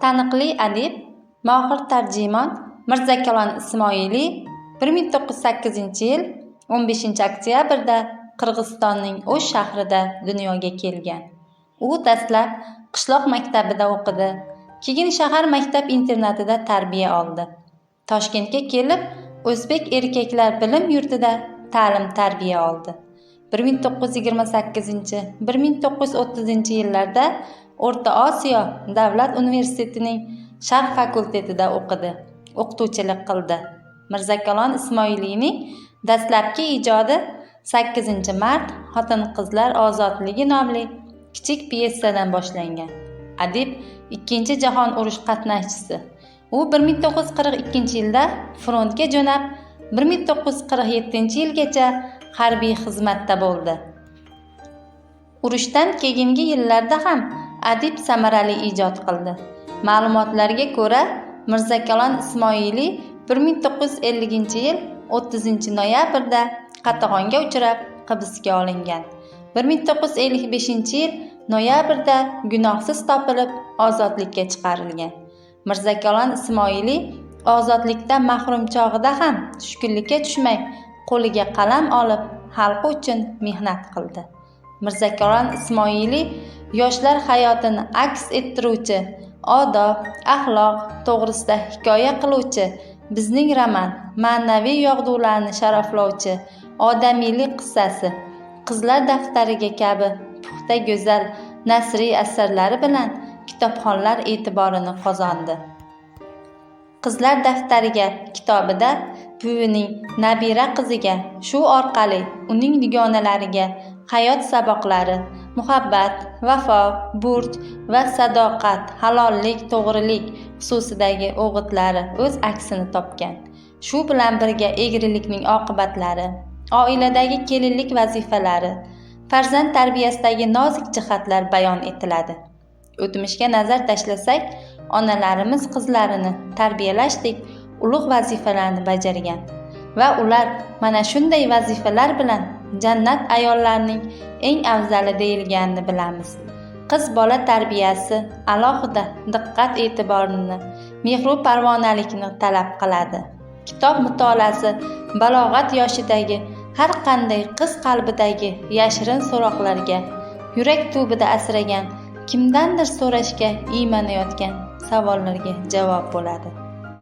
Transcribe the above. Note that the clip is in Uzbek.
Taniqli adib, mohir tarjimon Mirzakalon Ismoiliy 1908-yil 15-oktyabrda Qirg'izistonning O'sh shahrida dunyoga kelgan. U dastlab qishloq maktabida o'qidi, keyin shahar maktab-internatida tarbiya oldi. Toshkentga kelib, o'zbek erkaklar bilim yurtida ta'lim-tarbiya oldi. 1928-1930-yillarda O'rta Osiyo davlat universitetining Sharq fakultetida o'qidi, o'qituvchilik qildi. Mirzakalon Ismoiliyning dastlabki ijodi 8-mart Xotin-qizlar ozodligi nomli kichik pyesadan boshlangan. Adib Ikkinchi jahon urush qatnashchisi. U 1942-yilda frontga jo'nab, 1947-yilgacha harbiy xizmatda bo'ldi. Urushdan keyingi yillarda ham adib samarali ijod qildi. Ma'lumotlarga ko'ra, Mirzakalon Ismoiliy 1950-yil 30-noyabrda qatag'onga uchrab hibsga olingan. 1955-yil noyabrda gunohsiz topilib ozodlikka chiqarilgan. Mirzakalon Ismoiliy ozodlikdan mahrum chog'ida ham tushkunlikka tushmay, qo'liga qalam olib, xalqi uchun mehnat qildi. Mirzakalon Ismoiliy yoshlar hayotini aks ettiruvchi, odob, axloq to'g'risida hikoya qiluvchi, bizning roman, ma'naviy yog'dularni sharaflovchi odamiylik qissasi, Qizlar daftariga kabi puxta go'zal nasriy asarlari bilan kitobxonlar e'tiborini qozondi. Qizlar daftariga kitobida buvining nabira qiziga, shu orqali uning dugonalariga hayot saboqlari, muhabbat, vafo, burch va sadoqat, halollik, to'g'rilik xususidagi o'gitlari o'z aksini topgan. Shu bilan birga egrilikning oqibatlari, oiladagi kelinlik vazifalari, farzand tarbiyasidagi nozik jihatlar bayon etiladi. O'tmishga nazar tashlasak, onalarimiz qizlarini tarbiyalashdek ulug' vazifalarni bajargan va ular mana shunday vazifalar bilan jannat ayollarining eng afzali deyilganini bilamiz. Qiz bola tarbiyasi alohida diqqat e'tiborni, mehru parvonalikni talab qiladi. Kitob mutolaasi balog'at yoshidagi har qanday qiz qalbidagi yashirin so'roqlarga, yurak tubida asragan, kimdandir so'rashga iymanayotgan savollarga javob bo'ladi.